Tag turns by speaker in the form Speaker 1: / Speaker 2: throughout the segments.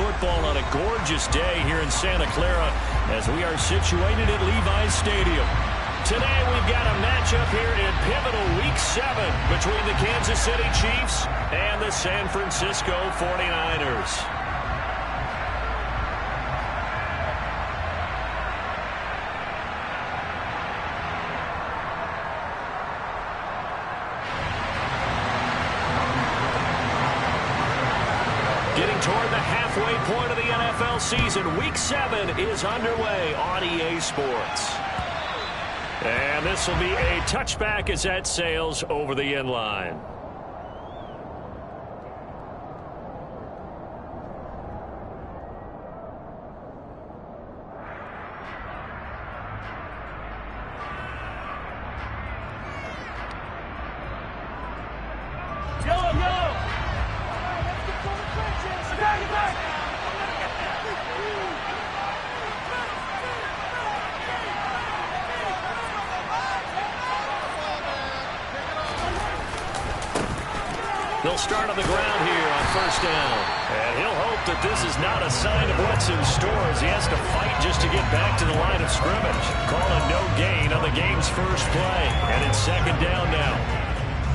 Speaker 1: football on a gorgeous day here in Santa Clara as we are situated at Levi's Stadium. Today we've got a matchup here in pivotal Week 7 between the Kansas City Chiefs and the San Francisco 49ers. Getting toward the halfway point of the NFL season, Week 7 is underway on EA Sports. And this will be a touchback as that sails over the end line. They'll start on the ground here on first down. And he'll hope that this is not a sign of what's in store as he has to fight just to get back to the line of scrimmage. Call a no gain on the game's first play. And it's second down now.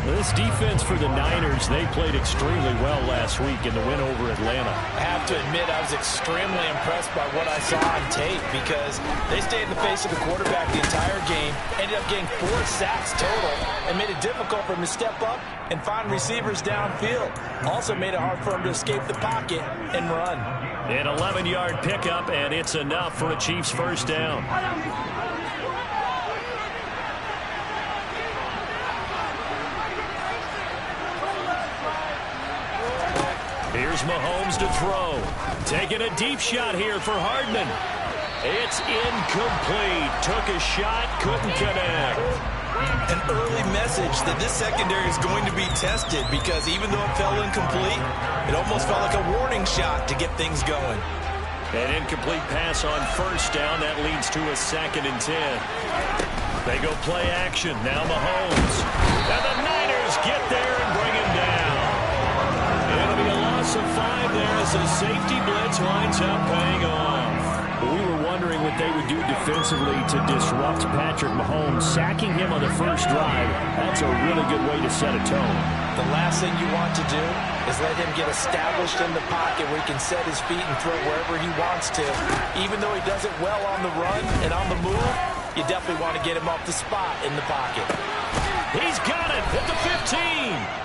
Speaker 1: This defense for the Niners, they played extremely well last week in the win over Atlanta.
Speaker 2: I have to admit, I was extremely impressed by what I saw on tape because they stayed in the face of the quarterback the entire game, ended up getting 4 sacks total, and made it difficult for him to step up and find receivers downfield. Also made it hard for him to escape the pocket and run.
Speaker 1: An 11-yard pickup, and it's enough for a Chiefs first down. Here's Mahomes to throw. Taking a deep shot here for Hardman. It's incomplete. Took a shot, couldn't connect.
Speaker 2: An early message that this secondary is going to be tested because even though it fell incomplete, it almost felt like a warning shot to get things going.
Speaker 1: An incomplete pass on first down. That leads to a 2nd and 10. They go play action. Now Mahomes. And the Niners get there and bring him down. It'll be a loss of 5 there as the safety blitz winds up paying off. We were wondering what they would do defensively to disrupt Patrick Mahomes. Sacking him on the first drive, that's a really good way to set a tone.
Speaker 2: The last thing you want to do is let him get established in the pocket where he can set his feet and throw wherever he wants to. Even though he does it well on the run and on the move, you definitely want to get him off the spot in the pocket.
Speaker 1: He's got it at the 15.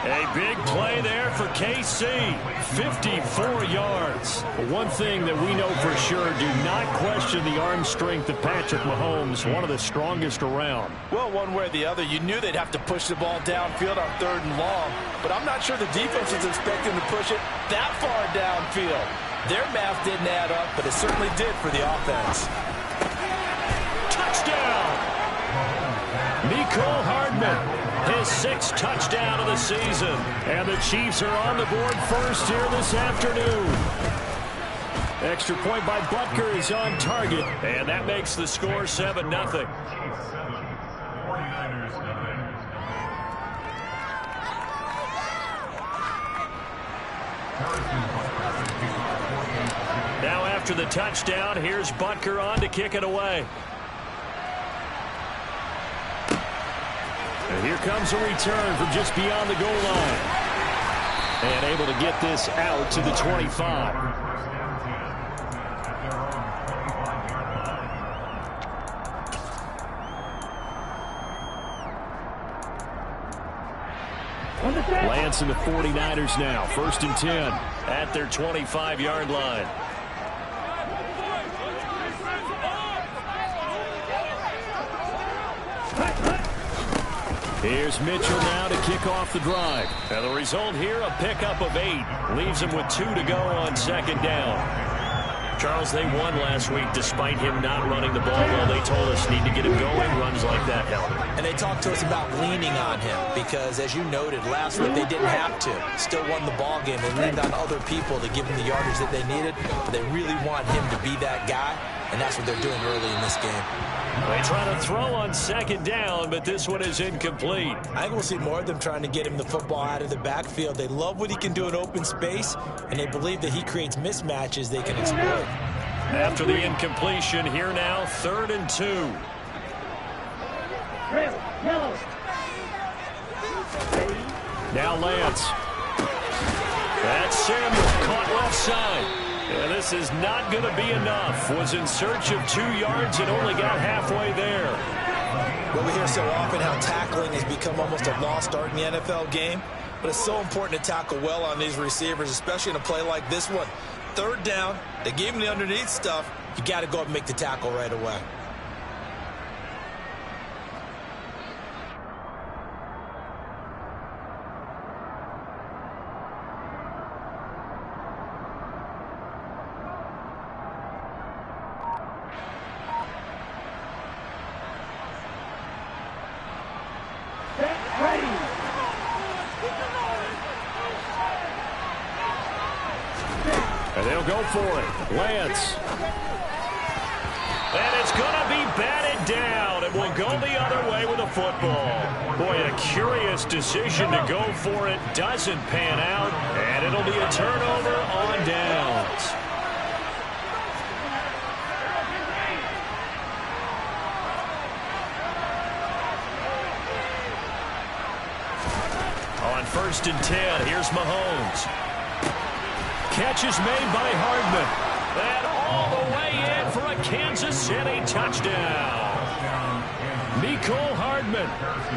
Speaker 1: A big play there for KC. 54 yards. One thing that we know for sure, do not question the arm strength of Patrick Mahomes, one of the strongest around.
Speaker 2: Well, one way or the other, you knew they'd have to push the ball downfield on 3rd and long, but I'm not sure the defense was expecting to push it that far downfield. Their math didn't add up, but it certainly did for the offense.
Speaker 1: Touchdown! Mecole Hardman. His 6th touchdown of the season. And the Chiefs are on the board first here this afternoon. Extra point by Butker is on target. And that makes the score 7-0. Now after the touchdown, here's Butker on to kick it away. And here comes a return from just beyond the goal line. And able to get this out to the 25. Lance and the 49ers now. 1st and 10 at their 25-yard line. Here's Mitchell now to kick off the drive. And the result here, a pickup of 8. Leaves him with 2 to go on 2nd down. Charles, they won last week despite him not running the ball well. They told us need to get him going. Runs like that help.
Speaker 2: And they talked to us about leaning on him because, as you noted, last week they didn't have to. Still won the ball game. They leaned on other people to give them the yardage that they needed. But they really want him to be that guy, and that's what they're doing early in this game.
Speaker 1: They try to throw on second down, but this one is incomplete.
Speaker 2: I think we'll see more of them trying to get him the football out of the backfield. They love what he can do in open space, and they believe that he creates mismatches they can exploit.
Speaker 1: After the incompletion, here now, 3rd and 2. Now Lance. That's Samuel, caught left side. And this is not going to be enough. Was in search of 2 yards and only got halfway there.
Speaker 2: Well, we hear so often how tackling has become almost a lost art in the NFL game. But it's so important to tackle well on these receivers, especially in a play like this one. 3rd down, they gave him the underneath stuff. You got to go up and make the tackle right away.
Speaker 1: And they'll go for it. Lance. And it's going to be batted down. It will go the other way with the football. Boy, a curious decision to go for it. Doesn't pan out. And it'll be a turnover on downs. On 1st and 10, here's Mahomes. Catch is made by Hardman. And all the way in for a Kansas City touchdown. Mecole Hardman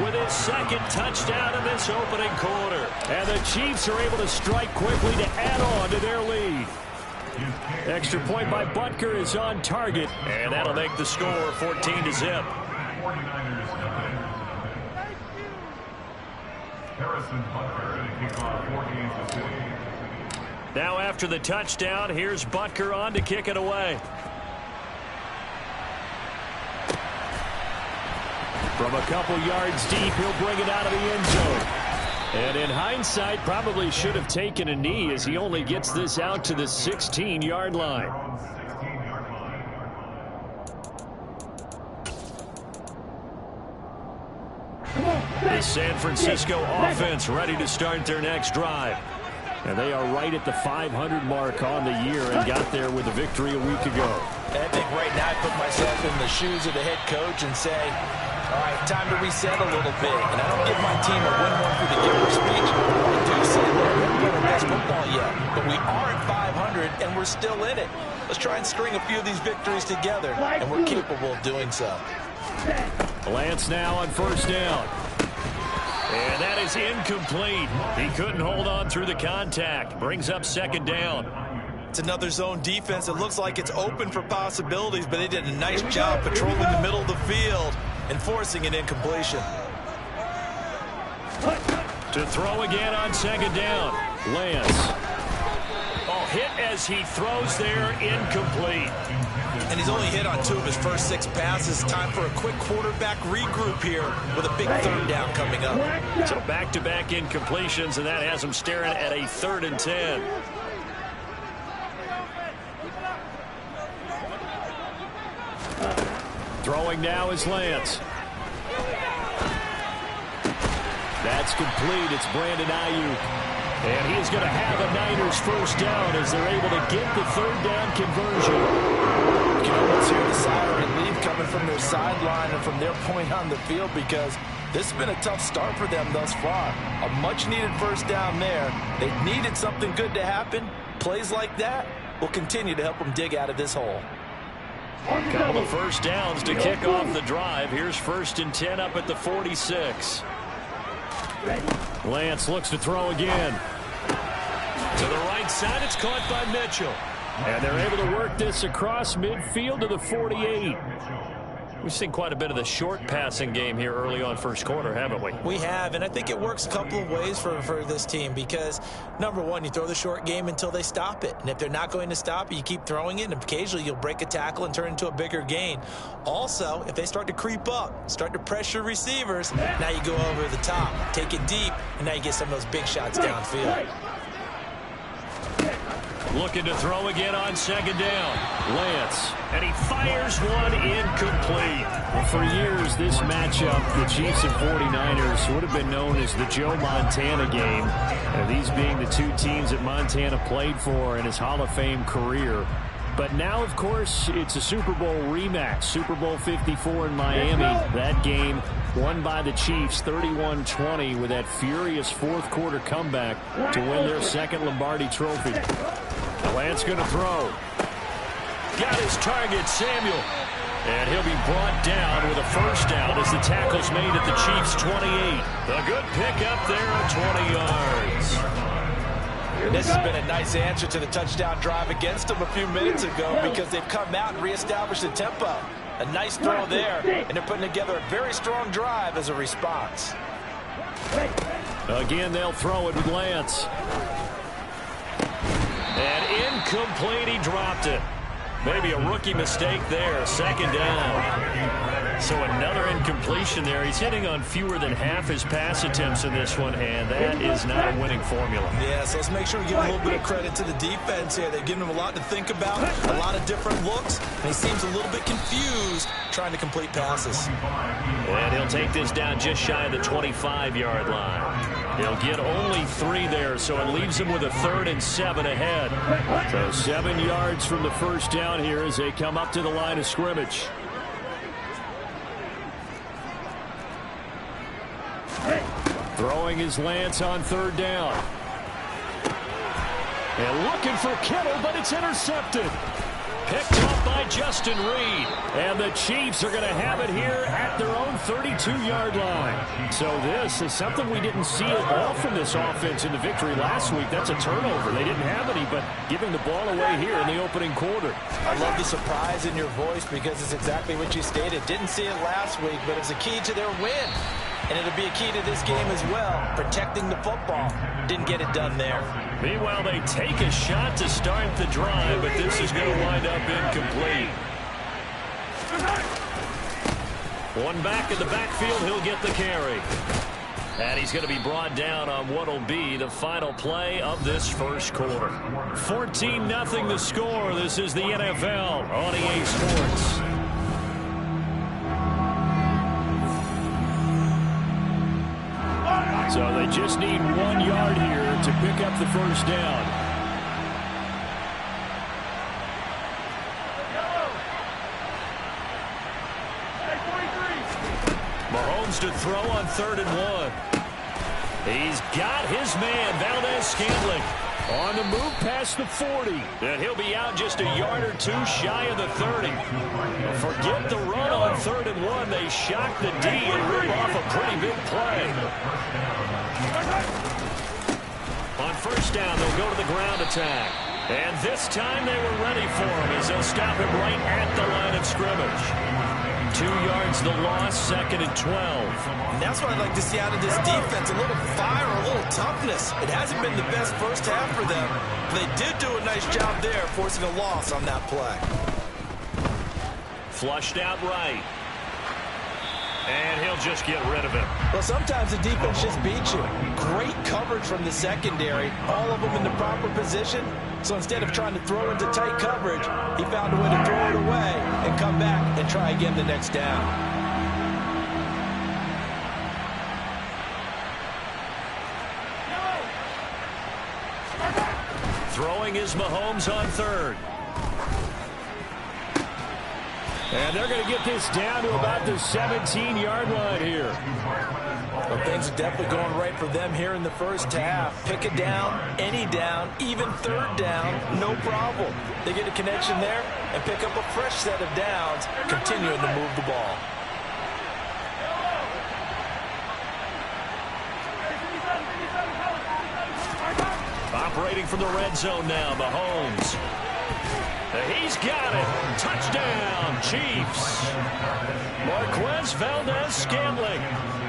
Speaker 1: with his 2nd touchdown in this opening quarter. And the Chiefs are able to strike quickly to add on to their lead. Extra point by Butker is on target. And that'll make the score 14-0.
Speaker 3: Harrison Butker to kick off for Kansas City.
Speaker 1: Now after the touchdown, here's Butker on to kick it away. From a couple yards deep, he'll bring it out of the end zone. And in hindsight, probably should have taken a knee as he only gets this out to the 16-yard line. The San Francisco offense ready to start their next drive. And they are right at the 500 mark on the year and got there with a victory a week ago.
Speaker 2: I think right now I put myself in the shoes of the head coach and say, all right, time to reset a little bit. And I don't give my team a win one for the giver speech. I do say, look, we haven't played our best football yet, but we are at 500 and we're still in it. Let's try and string a few of these victories together, and we're capable of doing so.
Speaker 1: Lance now on 1st down. And that is incomplete. He couldn't hold on through the contact. Brings up 2nd down.
Speaker 2: It's another zone defense. It looks like it's open for possibilities, but they did a nice job patrolling the middle of the field and forcing an incompletion.
Speaker 1: To throw again on 2nd down. Lance. Oh, hit as he throws there, incomplete.
Speaker 2: And he's only hit on 2 of his first 6 passes. Time for a quick quarterback regroup here with a big 3rd down coming up.
Speaker 1: So back-to-back incompletions, and that has him staring at a 3rd and 10. Throwing now is Lance. That's complete. It's Brandon Ayuk. And he is going to have a Niners 1st down as they're able to get the 3rd down conversion.
Speaker 2: You can almost hear the sigh of relief coming from their sideline and from their point on the field because this has been a tough start for them thus far. A much-needed 1st down there. They needed something good to happen. Plays like that will continue to help them dig out of this hole.
Speaker 1: Couple of 1st downs to kick off the drive. Here's 1st and 10 up at the 46. Lance looks to throw again. To the right side, it's caught by Mitchell. And they're able to work this across midfield to the 48. We've seen quite a bit of the short passing game here early on first quarter, haven't we?
Speaker 2: We have, and I think it works a couple of ways for this team because, number one, you throw the short game until they stop it. And if they're not going to stop it, you keep throwing it, and occasionally you'll break a tackle and turn into a bigger gain. Also, if they start to creep up, start to pressure receivers, now you go over the top, take it deep, and now you get some of those big shots downfield.
Speaker 1: Looking to throw again on second down. Lance. And he fires one incomplete. Well, for years, this matchup, the Chiefs and 49ers, would have been known as the Joe Montana game. These being the two teams that Montana played for in his Hall of Fame career. But now, of course, it's a Super Bowl rematch. Super Bowl 54 in Miami. That game won by the Chiefs 31-20 with that furious fourth quarter comeback to win their second Lombardi trophy. Lance going to throw. Got his target, Samuel. And he'll be brought down with a first down as the tackle's made at the Chiefs' 28. A good pickup there of 20 yards.
Speaker 2: This has been a nice answer to the touchdown drive against them a few minutes ago because they've come out and reestablished the tempo. A nice throw there, and they're putting together a very strong drive as a response.
Speaker 1: Again, they'll throw it with Lance. And incomplete, he dropped it. Maybe a rookie mistake there, second down. So another incompletion there. He's hitting on fewer than half his pass attempts in this one, and that is not a winning formula.
Speaker 2: Yeah, so let's make sure we give a little bit of credit to the defense here. They've given him a lot to think about, a lot of different looks, and he seems a little bit confused trying to complete passes.
Speaker 1: And he'll take this down just shy of the 25-yard line. He'll get only 3 there, so it leaves him with a 3rd and 7 ahead. So 7 yards from the first down here as they come up to the line of scrimmage. Throwing his Lance on 3rd down. And looking for Kittle, but it's intercepted. Picked off by Justin Reed. And the Chiefs are going to have it here at their own 32-yard line. So this is something we didn't see at all from this offense in the victory last week. That's a turnover. They didn't have any, but giving the ball away here in the opening quarter.
Speaker 2: I love the surprise in your voice because it's exactly what you stated. Didn't see it last week, but it's a key to their win. And it'll be a key to this game as well, protecting the football. Didn't get it done there.
Speaker 1: Meanwhile, they take a shot to start the drive, but this is going to wind up incomplete. One back in the backfield, he'll get the carry. And he's going to be brought down on what will be the final play of this first quarter. 14-0 the score. This is the NFL on EA Sports. So they just need 1 yard here to pick up the first down. Mahomes to throw on 3rd and 1. He's got his man, Valdez-Scantling, on the move past the 40. And he'll be out just a yard or 2 shy of the 30. Forget the run on 3rd and 1. They shock the D and rip off a pretty big play. On first down, they'll go to the ground attack. And this time they were ready for him as they'll stop him right at the line of scrimmage. 2 yards the loss, 2nd and 12.
Speaker 2: And that's what I'd like to see out of this defense. A little fire, a little toughness. It hasn't been the best first half for them, but they did do a nice job there, forcing a loss on that play.
Speaker 1: Flushed out right. And he'll just get rid of it.
Speaker 2: Well, sometimes the defense just beats you. Great coverage from the secondary. All of them in the proper position. So instead of trying to throw into tight coverage, he found a way to throw it away and come back and try again the next down.
Speaker 1: Throwing is Mahomes on 3rd. And they're going to get this down to about the 17-yard line here.
Speaker 2: Well, things are definitely going right for them here in the first half. Pick a down, any down, even 3rd down, no problem. They get a connection there and pick up a fresh set of downs, continuing to move the ball. Operating from the red zone now, Mahomes.
Speaker 1: He's got it. Touchdown, Chiefs. Marquez Valdez-Scantling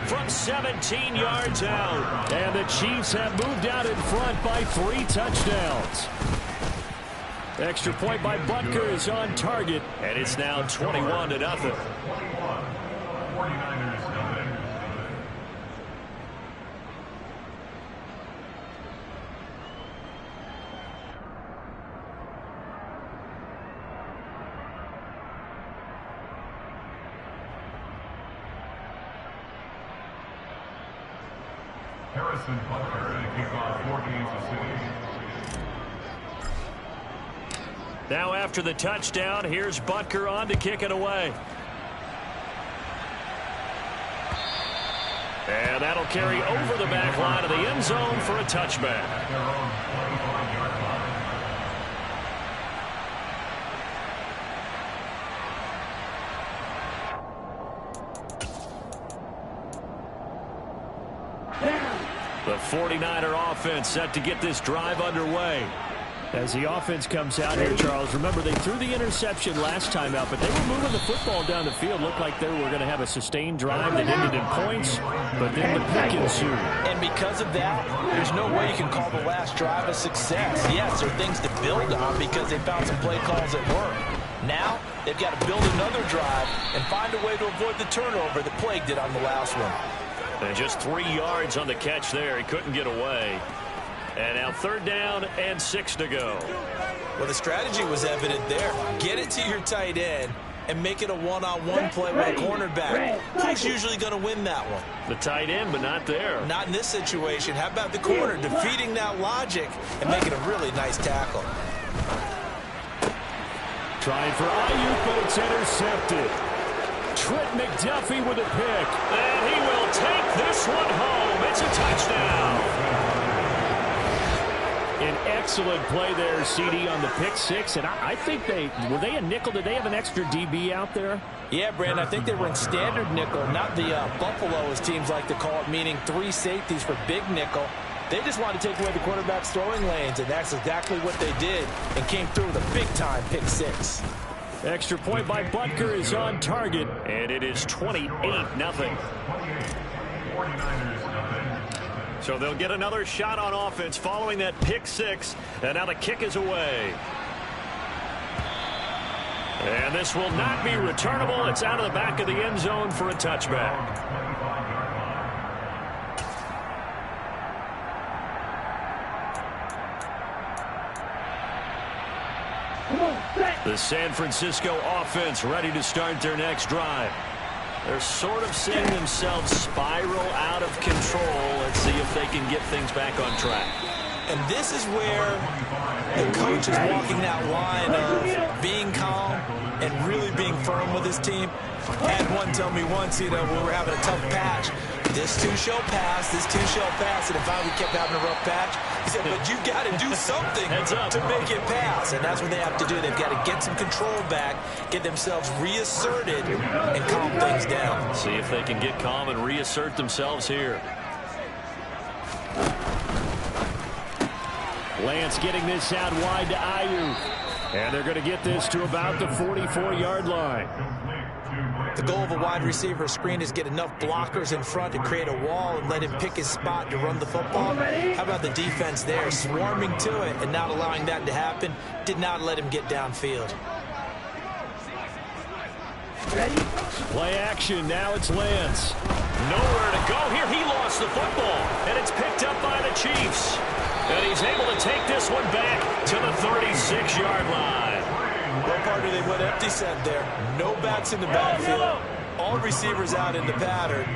Speaker 1: from 17 yards out. And the Chiefs have moved out in front by 3 touchdowns. Extra point by Butker is on target. And it's now 21-0.
Speaker 3: 49ers nothing. Harrison Butker to kick off 4 Kansas City.
Speaker 1: Now after the touchdown, here's Butker on to kick it away. And that'll carry over the back line of the end zone for a touchback.
Speaker 3: Their own 25-yard line.
Speaker 1: The 49er offense set to get this drive underway. As the offense comes out here, Charles, remember they threw the interception last time out, but they were moving the football down the field. Looked like they were going to have a sustained drive that ended in points, but then the pick ensued.
Speaker 2: And because of that, there's no way you can call the last drive a success. Yes, there are things to build on because they found some play calls that work. Now, they've got to build another drive and find a way to avoid the turnover that plagued it on the last one.
Speaker 1: And just 3 yards on the catch there. He couldn't get away. And now 3rd down and 6 to go.
Speaker 2: Well, the strategy was evident there. Get it to your tight end and make it a one-on-one play with a cornerback. Who's usually going to win that one?
Speaker 1: The tight end, but not there.
Speaker 2: Not in this situation. How about the corner defeating that logic and making a really nice tackle?
Speaker 1: Trying for Ayuk, but it's intercepted. Trent McDuffie with a pick. And he will take this one home. It's a touchdown. An excellent play there, CD, on the pick six. And I think were they a nickel? Did they have an extra DB out there?
Speaker 2: Yeah, Brandon, I think they were in standard nickel, not the Buffalo, as teams like to call it, meaning 3 safeties for big nickel. They just wanted to take away the quarterback's throwing lanes, and that's exactly what they did and came through with a big-time pick six.
Speaker 1: Extra point by Butker is on target, and it is 28-0.
Speaker 3: 49ers nothing.
Speaker 1: So they'll get another shot on offense following that pick six, and now the kick is away. And this will not be returnable. It's out of the back of the end zone for a touchback. The San Francisco offense ready to start their next drive. They're sort of seeing themselves spiral out of control. Let's see if they can get things back on track.
Speaker 2: And this is where the coach is walking that line of being calm and really being firm with his team. I had one tell me once, we were having a tough patch. This too shall pass, this too shall pass. And if we kept having a rough patch, he said, but you've got to do something to make it pass. And that's what they have to do. They've got to get some control back, get themselves reasserted, and calm things down.
Speaker 1: See if they can get calm and reassert themselves here. Lance getting this out wide to Ayuk. And they're going to get this to about the 44-yard line.
Speaker 2: The goal of a wide receiver screen is get enough blockers in front to create a wall and let him pick his spot to run the football. How about the defense there, swarming to it and not allowing that to happen? Did not let him get downfield.
Speaker 1: Play action. Now it's Lance. Nowhere to go here. He lost the football, and it's picked up by the Chiefs. And he's able to take this one back to the 36-yard line.
Speaker 2: Well, partner, they went empty set there. No backs in the backfield. All receivers out in the pattern.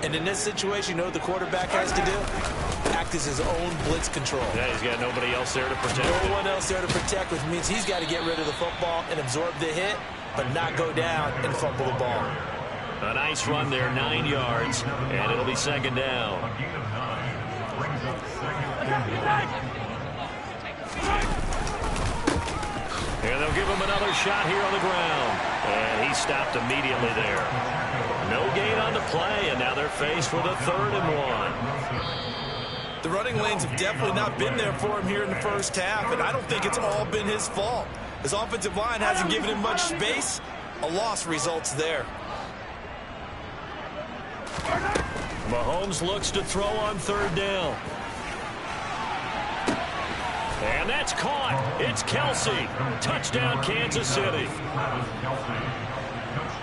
Speaker 2: And in this situation, you know what the quarterback has to do? Act as his own blitz control.
Speaker 1: Yeah, he's got nobody else there to protect.
Speaker 2: No one else there to protect, which means he's got to get rid of the football and absorb the hit, but not go down and fumble the ball.
Speaker 1: A nice run there, 9 yards, and it'll be 2nd down. And they'll give him another shot here on the ground. And he stopped immediately there. No gain on the play, and now they're faced with a 3rd and 1.
Speaker 2: The running lanes have definitely not been there for him here in the first half, and I don't think it's all been his fault. His offensive line hasn't given him much space. A loss results there.
Speaker 1: Mahomes looks to throw on third down. And that's caught. It's Kelce. Touchdown, Kansas City.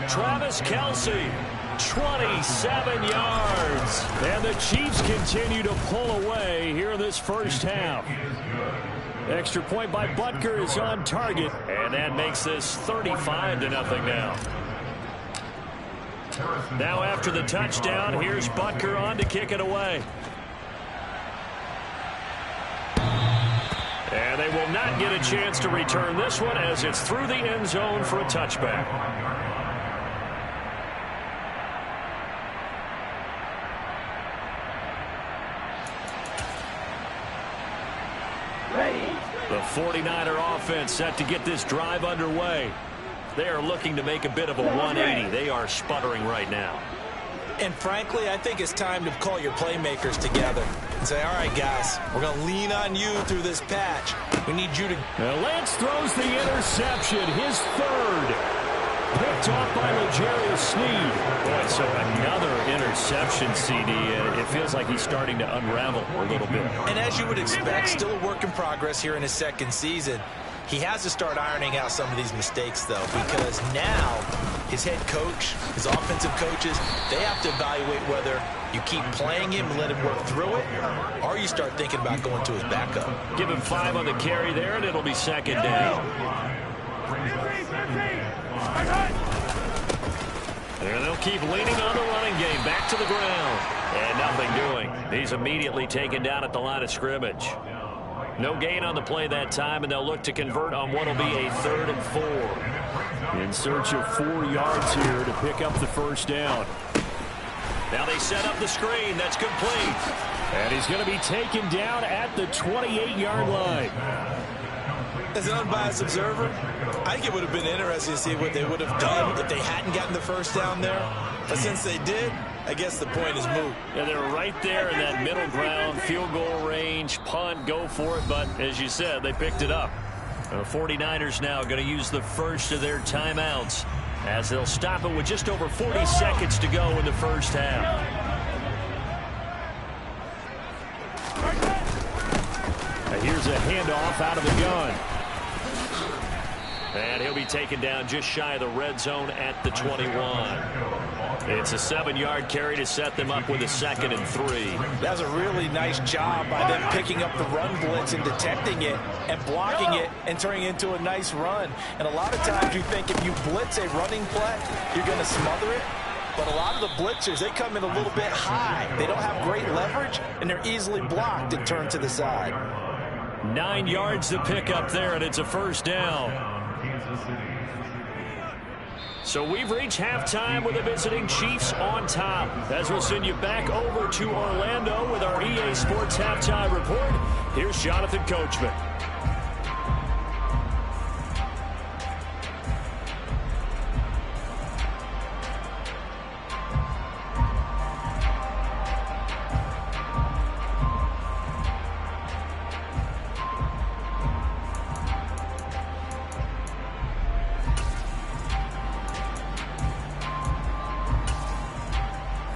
Speaker 1: Travis Kelce, 27 yards. And the Chiefs continue to pull away here in this first half. Extra point by Butker is on target. And that makes this 35-0 now. Now after the touchdown, here's Butker on to kick it away. And they will not get a chance to return this one as it's through the end zone for a touchback. The 49er offense set to get this drive underway. They are looking to make a bit of a 180. They are sputtering right now.
Speaker 2: And frankly, I think it's time to call your playmakers together and say, all right, guys, we're going to lean on you through this patch. We need you to...
Speaker 1: Now Lance throws the interception, his third. Picked off by L'Jarius Sneed. Boy, so another interception, CD. It feels like he's starting to unravel a little bit.
Speaker 2: And as you would expect, still a work in progress here in his second season. He has to start ironing out some of these mistakes, though, because now his head coach, his offensive coaches, they have to evaluate whether you keep playing him and let him work through it, or you start thinking about going to his backup.
Speaker 1: Give him 5 on the carry there, and it'll be second down. And they'll keep leaning on the running game. Back to the ground. And nothing doing. He's immediately taken down at the line of scrimmage. No gain on the play that time, and they'll look to convert on what will be a 3rd and 4. In search of 4 yards here to pick up the first down. Now they set up the screen. That's complete. And he's going to be taken down at the 28-yard line.
Speaker 2: As an unbiased observer, I think it would have been interesting to see what they would have done if they hadn't gotten the first down there. But since they did, I guess the point is moot.
Speaker 1: Yeah, they're right there in that middle ground, field goal range, punt, go for it. But as you said, they picked it up. The 49ers now going to use the first of their timeouts as they'll stop it with just over 40 seconds to go in the first half. Now here's a handoff out of the gun. And he'll be taken down just shy of the red zone at the 21. It's a 7-yard carry to set them up with a 2nd and 3.
Speaker 2: That was a really nice job by them picking up the run blitz and detecting it and blocking it and turning it into a nice run. And a lot of times you think if you blitz a running play, you're going to smother it. But a lot of the blitzers, they come in a little bit high. They don't have great leverage, and they're easily blocked and turned to the side.
Speaker 1: 9 yards to pick up there, and it's a first down. So we've reached halftime with the visiting Chiefs on top. As we'll send you back over to Orlando with our EA Sports Halftime Report, here's Jonathan Coachman.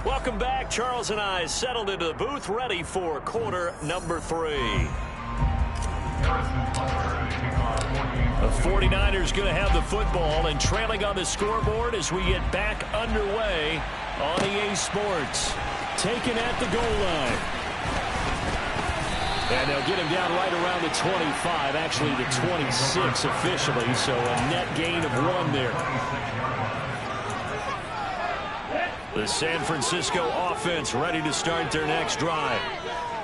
Speaker 1: Welcome back. Charles and I settled into the booth, ready for quarter number 3. The 49ers going to have the football and trailing on the scoreboard as we get back underway on EA Sports. Taken at the goal line. And they'll get him down right around the 25, actually the 26 officially, so a net gain of 1 there. The San Francisco offense ready to start their next drive.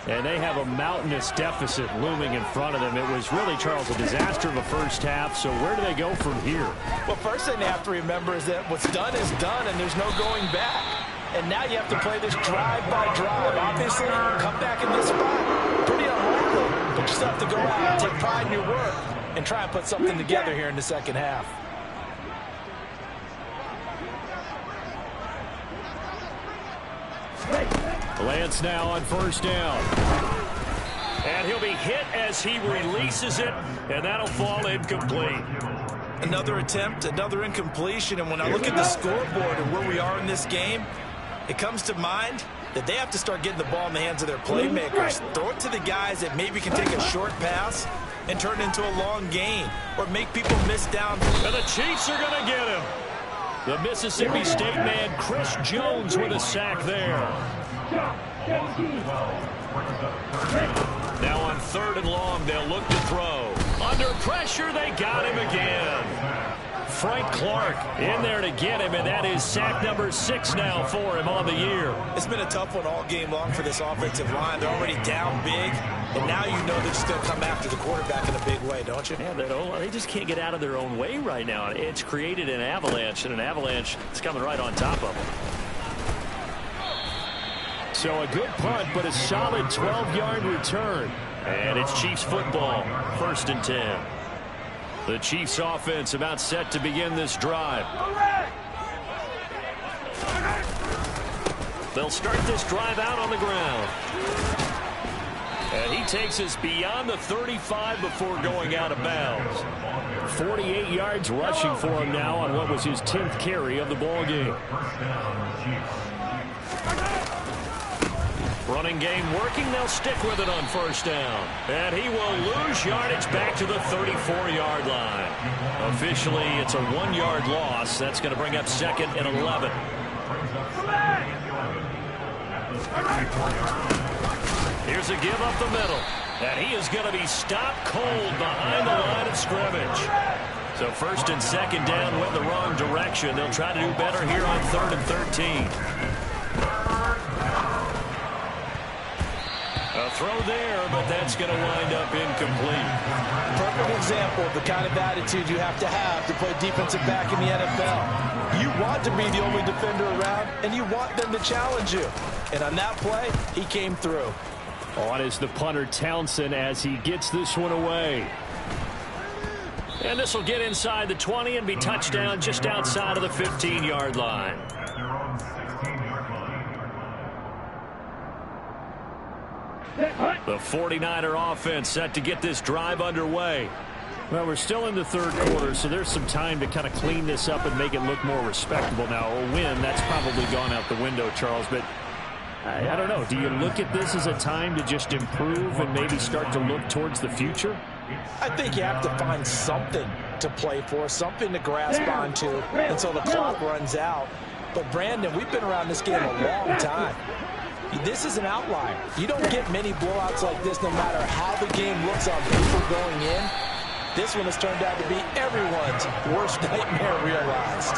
Speaker 1: And they have a mountainous deficit looming in front of them. It was really, Charles, a disaster of a first half. So where do they go from here?
Speaker 2: Well, first thing they have to remember is that what's done is done, and there's no going back. And now you have to play this drive by drive. Obviously, come back in this spot. Pretty unlikely, but you still have to go out and take pride in your work and try and put something together here in the second half.
Speaker 1: Lance now on first down. And he'll be hit as he releases it, and that'll fall incomplete.
Speaker 2: Another attempt, another incompletion, and when I look at the scoreboard and where we are in this game, it comes to mind that they have to start getting the ball in the hands of their playmakers. Throw it to the guys that maybe can take a short pass and turn it into a long gain or make people miss down.
Speaker 1: And the Chiefs are going to get him. The Mississippi State man, Chris Jones, with a sack there. Now on 3rd and long, they'll look to throw. Under pressure, they got him again. Frank Clark in there to get him, and that is sack number 6 now for him on the year.
Speaker 2: It's been a tough one all game long for this offensive line. They're already down big, and now you know they're just going to come after the quarterback in a big way, don't you?
Speaker 1: Yeah, they just can't get out of their own way right now. It's created an avalanche, and an avalanche is coming right on top of them. So a good punt, but a solid 12-yard return. And it's Chiefs football, 1st and 10. The Chiefs offense about set to begin this drive. They'll start this drive out on the ground. And he takes us beyond the 35 before going out of bounds. 48 yards rushing for him now on what was his 10th carry of the ball game. Running game working. They'll stick with it on 1st down. And he will lose yardage back to the 34-yard line. Officially, it's a 1-yard loss. That's going to bring up 2nd and 11. Here's a give up the middle. And he is going to be stopped cold behind the line of scrimmage. So 1st and 2nd down went the wrong direction. They'll try to do better here on 3rd and 13. A throw there, but that's going to wind up incomplete.
Speaker 2: Perfect example of the kind of attitude you have to play defensive back in the NFL. You want to be the only defender around, and you want them to challenge you. And on that play, he came through.
Speaker 1: On is the punter, Townsend, as he gets this one away. And this will get inside the 20 and be touchdown just outside of the 15-yard line. The 49er offense set to get this drive underway. Well, we're still in the 3rd quarter, so there's some time to kind of clean this up and make it look more respectable. Now, a win, that's probably gone out the window, Charles, but I don't know. Do you look at this as a time to just improve and maybe start to look towards the future?
Speaker 2: I think you have to find something to play for, something to grasp onto until the clock runs out. But, Brandon, we've been around this game a long time. This is an outlier. You don't get many blowouts like this no matter how the game looks on paper going in. This one has turned out to be everyone's worst nightmare realized.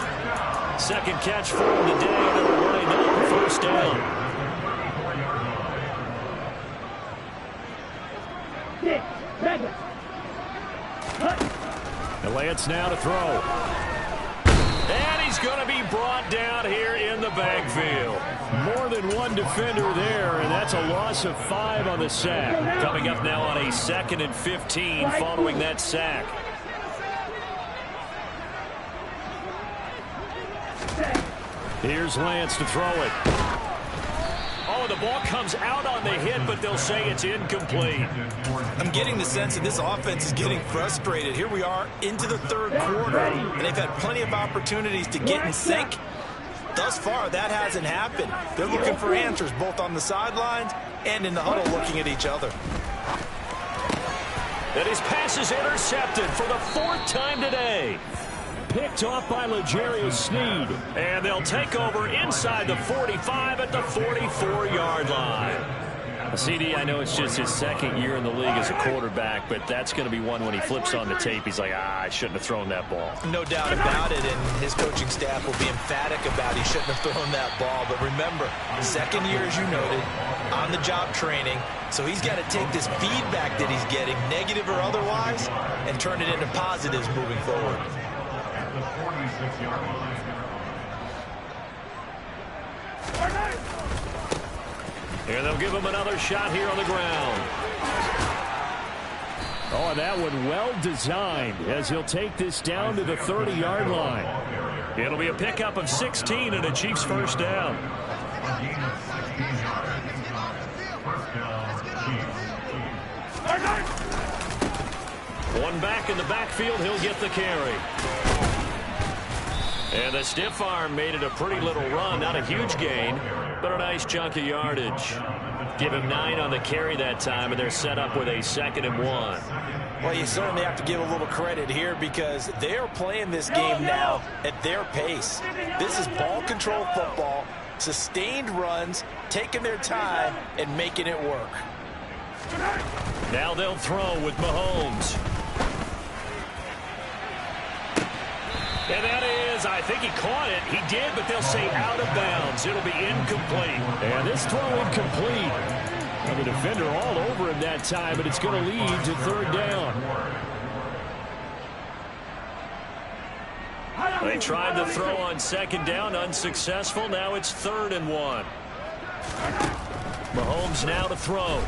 Speaker 1: 2nd catch for him today. That'll wind up 1st down. The Lance now to throw. And he's going to be brought down here in the backfield. More than one defender there, and that's a loss of 5 on the sack. Coming up now on a 2nd and 15 following that sack. Here's Lance to throw it. Oh, the ball comes out on the hit, but they'll say it's incomplete.
Speaker 2: I'm getting the sense that this offense is getting frustrated. Here we are into the 3rd quarter, and they've had plenty of opportunities to get in sync. Thus far, that hasn't happened. They're looking for answers both on the sidelines and in the huddle looking at each other.
Speaker 1: And his pass is intercepted for the 4th time today. Picked off by L'Jarius Sneed. And they'll take over inside the 45 at the 44-yard line. CD, I know it's just his 2nd year in the league as a quarterback, but that's going to be one when he flips on the tape. He's like, I shouldn't have thrown that ball.
Speaker 2: No doubt about it, and his coaching staff will be emphatic about he shouldn't have thrown that ball. But remember, 2nd year, as you noted, on-the-job training, so he's got to take this feedback that he's getting, negative or otherwise, and turn it into positives moving forward.
Speaker 3: At the 46-yard line.
Speaker 1: And they'll give him another shot here on the ground. Oh, and that one well designed as he'll take this down to the 30-yard line. It'll be a pickup of 16 and a Chiefs 1st down. One back in the backfield, he'll get the carry. And the stiff arm made it a pretty little run. Not a huge gain, but a nice chunk of yardage. Give him 9 on the carry that time, and they're set up with a 2nd and 1.
Speaker 2: Well, you certainly have to give a little credit here because they are playing this game now at their pace. This is ball control football, sustained runs, taking their time, and making it work.
Speaker 1: Now they'll throw with Mahomes. And that is, I think he caught it. He did, but they'll say out of bounds. It'll be incomplete. And this throw incomplete. And the defender all over him that time, but it's going to lead to 3rd down. They tried to throw on 2nd down, unsuccessful. Now it's 3rd and 1. Mahomes now to throw.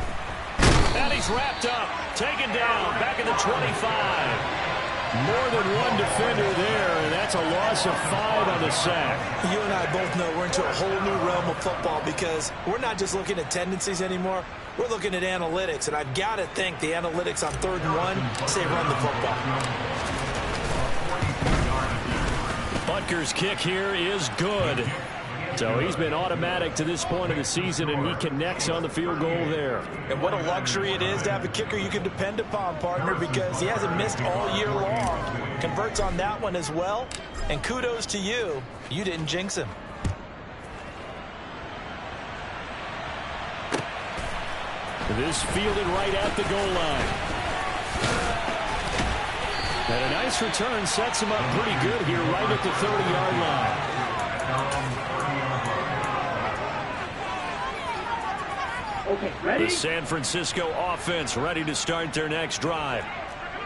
Speaker 1: And he's wrapped up, taken down, back in the 25. More than one defender there, and that's a loss of 5 on the sack.
Speaker 2: You and I both know we're into a whole new realm of football because we're not just looking at tendencies anymore. We're looking at analytics, and I've got to think the analytics on 3rd and 1 say run the football.
Speaker 1: Butker's kick here is good. So he's been automatic to this point of the season, and he connects on the field goal there.
Speaker 2: And what a luxury it is to have a kicker you can depend upon, partner, because he hasn't missed all year long. Converts on that one as well. And kudos to you. You didn't jinx him.
Speaker 1: This fielded right at the goal line. And a nice return sets him up pretty good here right at the 30-yard line. The San Francisco offense ready to start their next drive.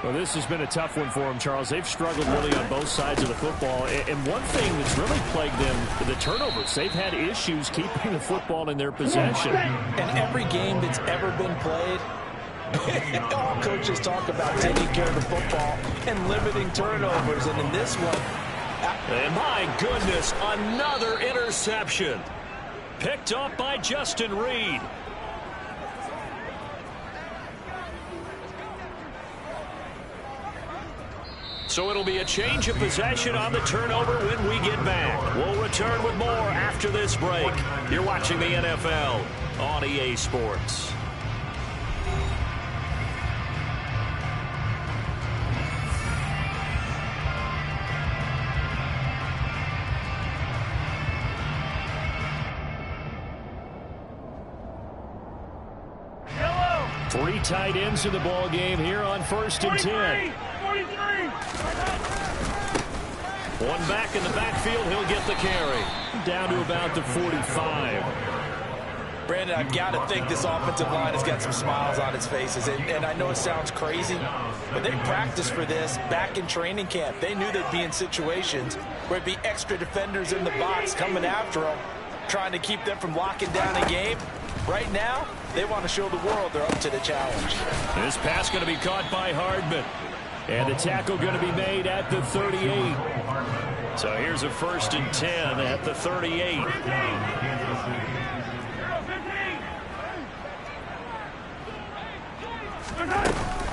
Speaker 4: Well, this has been a tough one for them, Charles. They've struggled really on both sides of the football. And one thing that's really plagued them, the turnovers. They've had issues keeping the football in their possession.
Speaker 2: And every game that's ever been played, all coaches talk about taking care of the football and limiting turnovers. And in this one,
Speaker 1: and my goodness, another interception. Picked up by Justin Reed. So it'll be a change of possession on the turnover when we get back. We'll return with more after this break. You're watching the NFL on EA Sports. Three tight ends in the ball game here on 1st and 10.
Speaker 3: 43.
Speaker 1: One back in the backfield, he'll get the carry. Down to about the 45.
Speaker 2: Brandon, I've got to think this offensive line has got some smiles on its faces. And I know it sounds crazy, but they practiced for this back in training camp. They knew they'd be in situations where it'd be extra defenders in the box coming after them, trying to keep them from locking down a game. Right now, they want to show the world they're up to the challenge.
Speaker 1: This pass going to be caught by Hardman. And the tackle going to be made at the 38. So here's a 1st and 10 at the 38.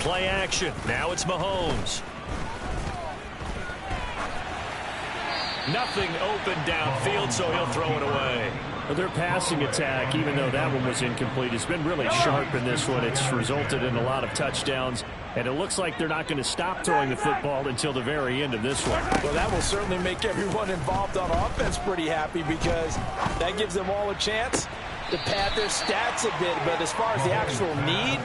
Speaker 1: Play action. Now it's Mahomes. Nothing open downfield, so he'll throw it away.
Speaker 4: Their passing attack, even though that one was incomplete, has been really sharp in this one. It's resulted in a lot of touchdowns, and it looks like they're not going to stop throwing the football until the very end of this one.
Speaker 2: Well, that will certainly make everyone involved on offense pretty happy because that gives them all a chance to pad their stats a bit. But as far as the actual need,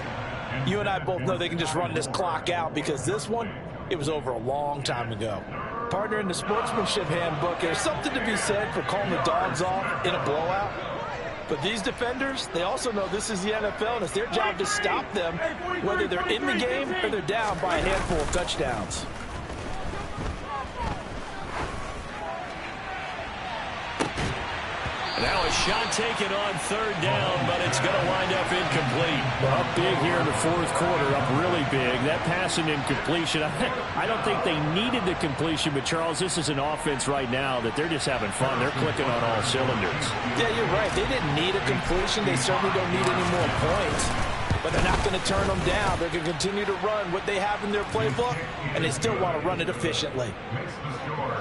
Speaker 2: you and I both know they can just run this clock out because this one, it was over a long time ago. Partner, in the sportsmanship handbook, there's something to be said for calling the dogs off in a blowout. But these defenders, they also know this is the NFL, and it's their job to stop them, whether they're in the game or they're down by a handful of touchdowns.
Speaker 1: Now a shot taken on 3rd down, but it's going to wind up incomplete.
Speaker 4: Well, up big here in the 4th quarter, up really big. That pass and incompletion, I don't think they needed the completion, but Charles, this is an offense right now that they're just having fun. They're clicking on all cylinders.
Speaker 2: Yeah, you're right. They didn't need a completion. They certainly don't need any more points. but they're not going to turn them down. They're going to continue to run what they have in their playbook, and they still want to run it efficiently.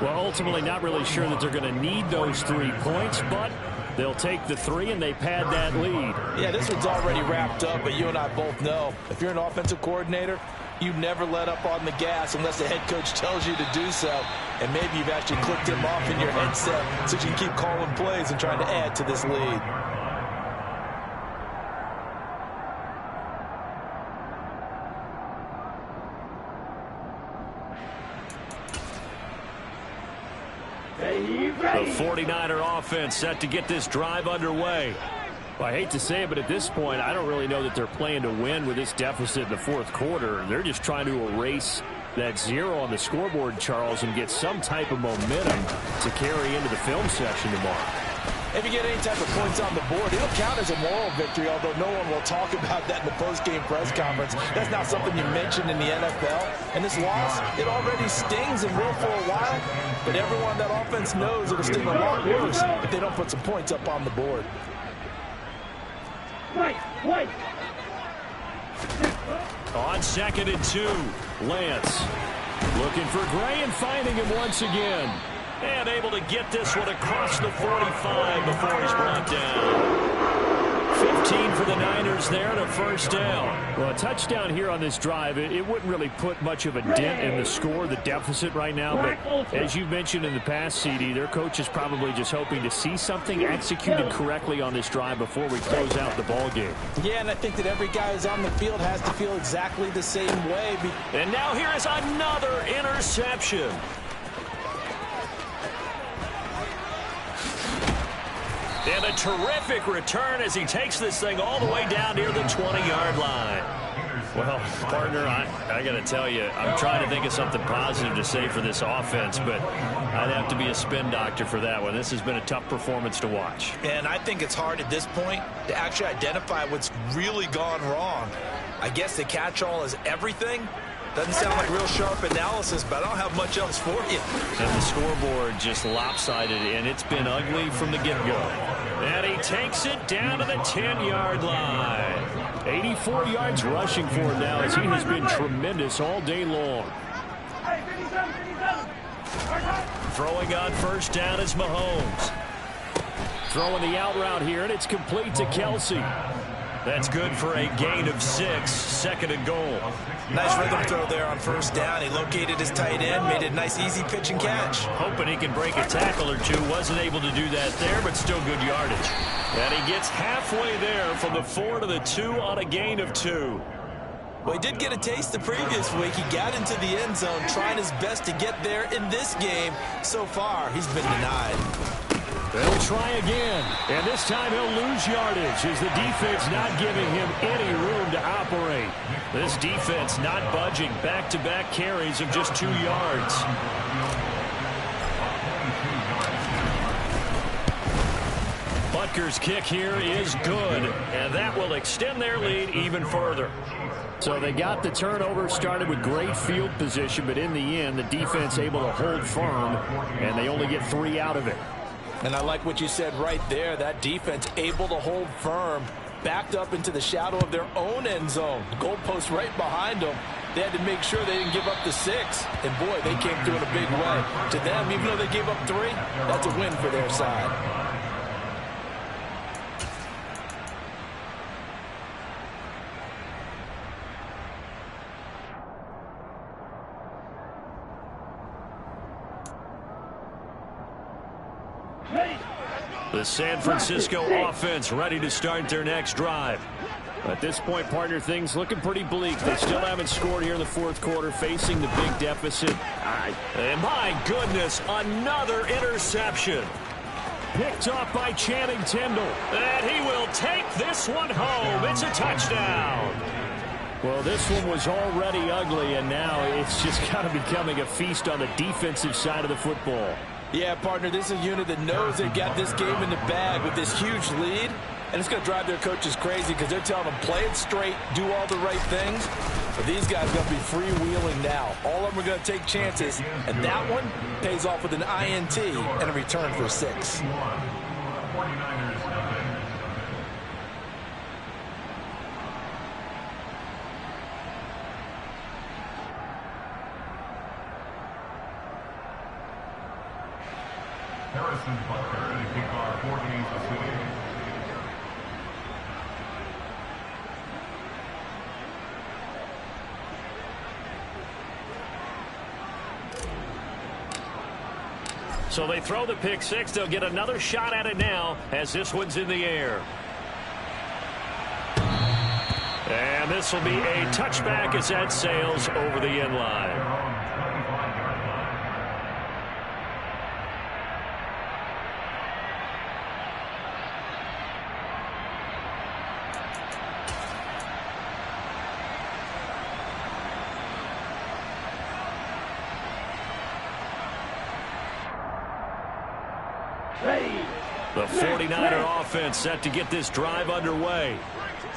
Speaker 4: Well, ultimately, not really sure that they're going to need those 3 points, but they'll take the 3 and they pad that lead.
Speaker 2: Yeah, this one's already wrapped up, but you and I both know if you're an offensive coordinator, you never let up on the gas unless the head coach tells you to do so. And maybe you've actually clicked him off in your headset so you can keep calling plays and trying to add to this lead.
Speaker 1: The 49er offense set to get this drive underway.
Speaker 4: Well, I hate to say it, but at this point, I don't really know that they're playing to win with this deficit in the fourth quarter. They're just trying to erase that 0 on the scoreboard, Charles, and get some type of momentum to carry into the film section tomorrow.
Speaker 2: If you get any type of points on the board, it'll count as a moral victory, although no one will talk about that in the post-game press conference. That's not something you mentioned in the NFL. And this loss, it already stings and will for a while, but everyone on that offense knows it'll sting a lot worse if they don't put some points up on the board.
Speaker 1: On 2nd and 2, Lance looking for Gray and finding him once again. And able to get this one across the 45 before he's brought down. 15 for the Niners there and a first down.
Speaker 4: Well, a touchdown here on this drive, it wouldn't really put much of a dent in the score, the deficit right now. But as you mentioned in the past, CD, their coach is probably just hoping to see something executed correctly on this drive before we close out the ball game.
Speaker 2: Yeah, and I think that every guy who's on the field has to feel exactly the same way.
Speaker 1: And now here is another interception. And a terrific return as he takes this thing all the way down near the 20-yard line.
Speaker 4: Well, partner, I got to tell you, I'm trying to think of something positive to say for this offense, but I'd have to be a spin doctor for that one. This has been a tough performance to watch.
Speaker 2: And I think it's hard at this point to actually identify what's really gone wrong. I guess the catch-all is everything. Doesn't sound like real sharp analysis, but I don't have much else for you.
Speaker 1: And the scoreboard just lopsided, and it's been ugly from the get-go. And he takes it down to the 10-yard line.
Speaker 4: 84 yards rushing for him now as he has been tremendous all day long.
Speaker 1: Throwing on first down is Mahomes.
Speaker 4: Throwing the out route here, and it's complete to Kelsey.
Speaker 1: That's good for a gain of 6, 2nd and goal.
Speaker 2: Nice rhythm throw there on first down. He located his tight end, made it a nice, easy pitch and catch.
Speaker 1: Hoping he can break a tackle or two. Wasn't able to do that there, but still good yardage. And he gets halfway there from the 4 to the 2 on a gain of 2.
Speaker 2: Well, he did get a taste the previous week. He got into the end zone, trying his best to get there in this game. So far, he's been denied.
Speaker 4: They'll try again, and this time he'll lose yardage as the defense not giving him any room to operate.
Speaker 1: This defense not budging. Back-to-back carries of just 2 yards. Butker's kick here is good, and that will extend their lead even further.
Speaker 4: So they got the turnover, started with great field position, but in the end, the defense able to hold firm, and they only get 3 out of it.
Speaker 2: And I like what you said right there. That defense able to hold firm, backed up into the shadow of their own end zone. Goalpost right behind them. They had to make sure they didn't give up the 6. And, boy, they came through in a big way. To them, even though they gave up 3, that's a win for their side.
Speaker 1: The San Francisco offense ready to start their next drive.
Speaker 4: At this point, partner, things looking pretty bleak. They still haven't scored here in the fourth quarter, facing the big deficit.
Speaker 1: And my goodness, another interception.
Speaker 4: Picked off by Channing Tindall.
Speaker 1: And he will take this one home. It's a touchdown.
Speaker 4: Well, this one was already ugly, and now it's just kind of becoming a feast on the defensive side of the football.
Speaker 2: Yeah, partner, this is a unit that knows they've got this game in the bag with this huge lead, and it's going to drive their coaches crazy because they're telling them play it straight, do all the right things. But these guys are going to be freewheeling now. All of them are going to take chances, and that one pays off with an INT and a return for 6.
Speaker 3: Harrison Butker to kick off 4 Kansas City.
Speaker 1: So they throw the pick six. They'll get another shot at it now as this one's in the air. And this will be a touchback as that sails over the end line. The 49er offense set to get this drive underway.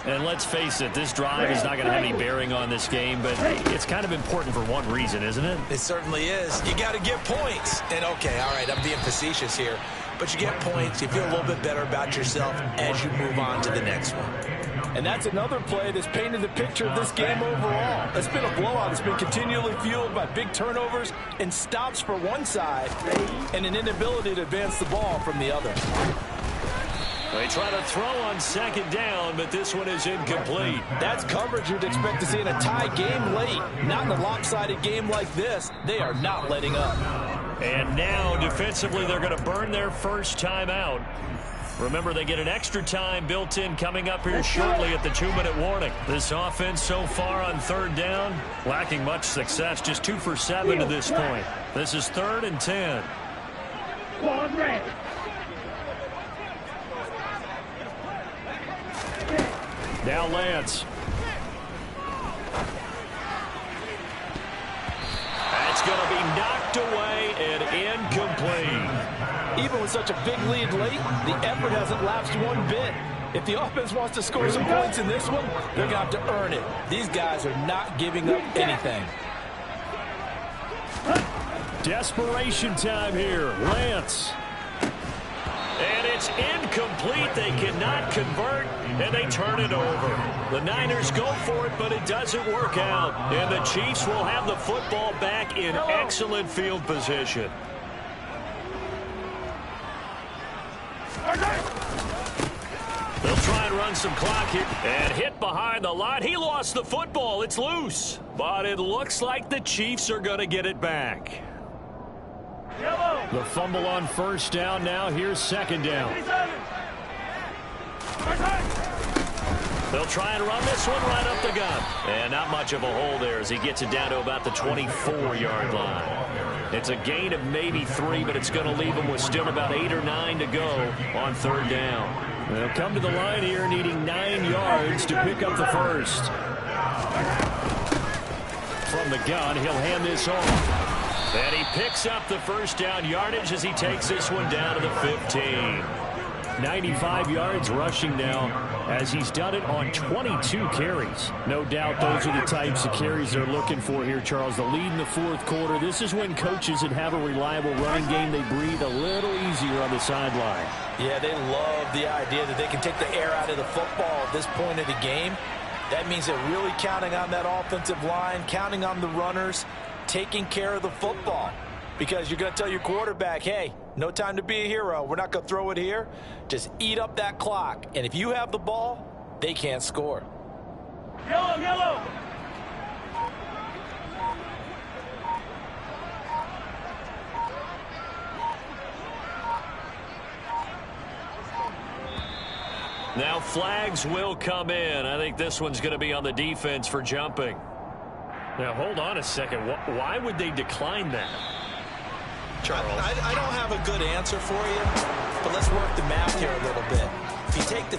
Speaker 1: And let's face it, this drive is not going to have any bearing on this game, but it's kind of important for one reason, isn't it?
Speaker 2: It certainly is. You got to get points. And, okay, all right, I'm being facetious here. But you get points, you feel a little bit better about yourself as you move on to the next one. And that's another play that's painted the picture of this game overall. It's been a blowout. It's been continually fueled by big turnovers and stops for one side and an inability to advance the ball from the other.
Speaker 1: They try to throw on second down, but this one is incomplete.
Speaker 2: That's coverage you'd expect to see in a tie game late. Not in a lopsided game like this. They are not letting up.
Speaker 1: And now, defensively, they're going to burn their first timeout. Remember, they get an extra time built in coming up here shortly at the 2-minute warning. This offense so far on third down, lacking much success, just 2 for 7 to this point. This is 3rd and 10. Now Lance. That's going to be knocked away and incomplete.
Speaker 2: Even with such a big lead late, the effort hasn't lapsed one bit. If the offense wants to score some points in this one, they're going to have to earn it. These guys are not giving up anything.
Speaker 1: Desperation time here. Lance. And it's incomplete. They cannot convert, and they turn it over. The Niners go for it, but it doesn't work out. And the Chiefs will have the football back in excellent field position. They'll try and run some clock here. And hit behind the line. He lost the football. It's loose. But it looks like the Chiefs are going to get it back. The fumble on first down now. Here's second down. They'll try and run this one right up the gut. And not much of a hole there as he gets it down to about the 24-yard line. It's a gain of maybe 3, but it's going to leave him with still about 8 or 9 to go on third down. They'll come to the line here needing 9 yards to pick up the first. From the gun, he'll hand this off. And he picks up the first down yardage as he takes this one down to the 15. 95 yards rushing now as he's done it on 22 carries. No doubt those are the types of carries they're looking for here, Charles. The lead in the fourth quarter. This is when coaches that have a reliable running game, they breathe a little easier on the sideline.
Speaker 2: Yeah, they love the idea that they can take the air out of the football at this point of the game. That means they're really counting on that offensive line, counting on the runners, taking care of the football. Because you're going to tell your quarterback, hey, no time to be a hero. We're not going to throw it here. Just eat up that clock. And if you have the ball, they can't score.
Speaker 5: Yellow, yellow.
Speaker 1: Now flags will come in. I think this one's going to be on the defense for jumping. Now, hold on a second. Why would they decline that?
Speaker 2: Charles, I don't have a good answer for you, but let's work the math here a little bit. If you take the